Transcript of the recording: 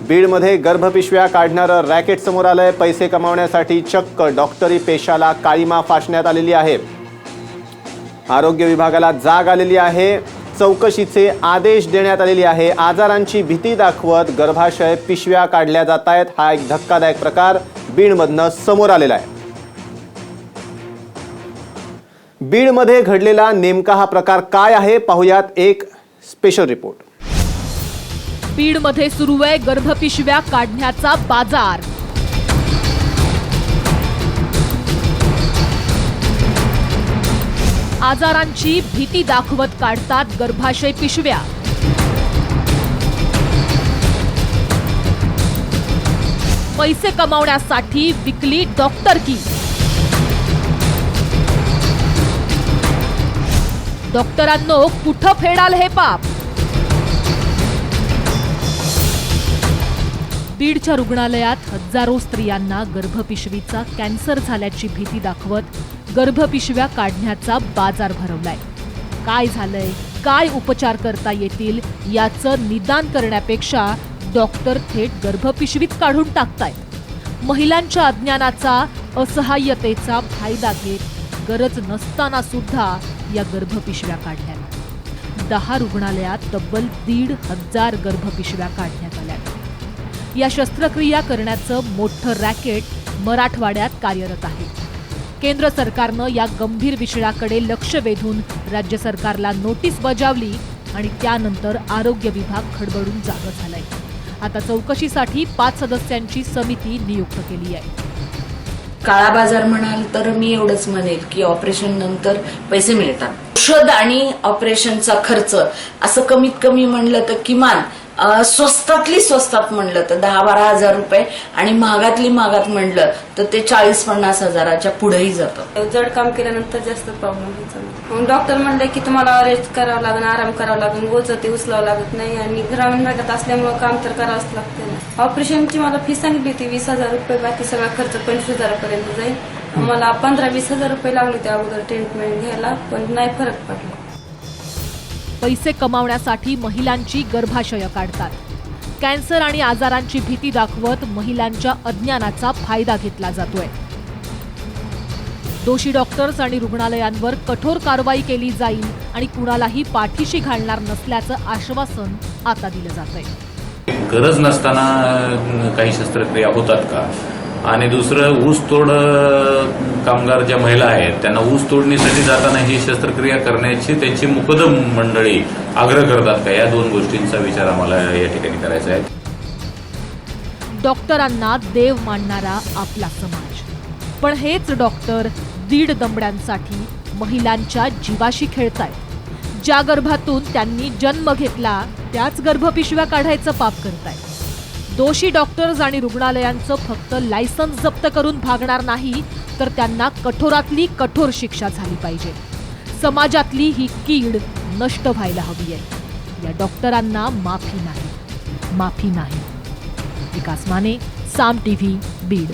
बीडमध्ये गर्भपिशव्या काढणारं रॅकेट समोर आलंय। पैसे कमावण्यासाठी चक्क डॉक्टरी पेशाला काळीमा फासण्यात आलेली आहे। आरोग्य विभागाला जाग आलेली आहे। चौकशीचे आदेश देण्यात आलेले आहे। आजारांची भीती दाखवत गर्भाशय पिशव्या काढल्या जात आहेत। हा एक धक्कादायक प्रकार बीडमधनं समोर आलेला आहे। बीडमध्ये घडलेला नेमका हा प्रकार काय आहे पाहूयात एक स्पेशल रिपोर्ट। बीडमध्ये सुरू आहे गर्भपिशव्या काढण्याचा बाजार। आजारांची भीती दाखवत काढतात गर्भाशय पिशव्या। पैसे कमावण्यासाठी विकली डॉक्टर की। डॉक्टरांनो कुठं फेडाल हे पाप। बीडच्या रुग्णालयात हजारो स्त्रियांना गर्भपिशवीचा कॅन्सर झाल्याची भीती दाखवत गर्भपिशव्या काढण्याचा बाजार भरवलाय। काय झालंय, काय उपचार करता येतील याचं निदान करण्यापेक्षा डॉक्टर थेट गर्भपिशवीच काढून टाकतायत। महिलांच्या अज्ञानाचा, असहाय्यतेचा फायदा घेत गरज नसताना सुद्धा या गर्भपिशव्या काढल्या। 10 रुग्णालयात तब्बल 1,500 गर्भपिशव्या काढण्यात आल्या। या शस्त्रक्रिया करण्याचं मोठं रॅकेट मराठवाड्यात कार्यरत आहे। केंद्र सरकारनं या गंभीर विषयाकडे लक्ष वेधून राज्य सरकारला नोटीस बजावली आणि त्यानंतर आरोग्य विभाग खडबडून जागं झालाय। आता चौकशीसाठी 5 सदस्यांची समिती नियुक्त केली आहे। काळा बाजार म्हणाल तर मी एवढंच म्हणेल की ऑपरेशन नंतर पैसे मिळतात। औषध आणि ऑपरेशनचा खर्च असं कमीत कमी म्हणलं तर किमान स्वस्तातली स्वस्तात म्हणलं तर 10-12 हजार रुपये आणि महागातली महागात म्हणलं तर ते 40-50 हजाराच्या पुढेही जातं। जड काम केल्यानंतर जास्त प्रॉब्लेम होतो। डॉक्टर म्हणले की तुम्हाला रेस्ट करावं लागेल, आराम करावं लागेल, गोचं ते उचलावं लागत नाही आणि ग्रामीण भागात असल्यामुळे काम तर करावंच लागतं। ऑपरेशनची मला फी सांगितली होती 20,000 रुपये, बाकी सगळा खर्च 25,000 पर्यंत जाईल। मला 15-20 हजार रुपये लागले होते अगोदर ट्रीटमेंट घ्यायला, पण नाही फरक पडला। पैसे कमावण्यासाठी महिलांची गर्भाशय काढतात। कॅन्सर आणि आजारांची भीती दाखवत महिलांच्या अज्ञानाचा फायदा घेतला जातोय। दोषी डॉक्टर्स आणि रुग्णालयांवर कठोर कारवाई केली जाईल आणि कुणालाही पाठीशी घालणार नसल्याचं आश्वासन आता दिलं जातंय। गरज नसताना काही शस्त्रक्रिया होतात का? आणि दुसरं, ऊसतोड कामगार ज्या महिला आहेत त्यांना ऊस तोडणीसाठी जाताना ही शस्त्रक्रिया करण्याची त्यांची मुकदम मंडळी आग्रह करतात का? या 2 गोष्टींचा विचार आम्हाला या ठिकाणी करायचा आहे। डॉक्टरांना देव मानणारा आपला समाज, पण हेच डॉक्टर दीड दमड्यांसाठी महिलांच्या जीवाशी खेळतायत। ज्या गर्भातून त्यांनी जन्म घेतला त्याच गर्भपिशव्या काढायचं पाप करतायत। दोषी डॉक्टर्स आणि रुग्णालयांचं फक्त लायसन्स जप्त करून भागणार नाही तर त्यांना कठोरातली कठोर शिक्षा झाली पाहिजे। समाजातली ही कीड नष्ट व्हायला हवी आहे। या डॉक्टरांना माफी नाही, माफी नाही। विकास माने, साम टीव्ही, बीड।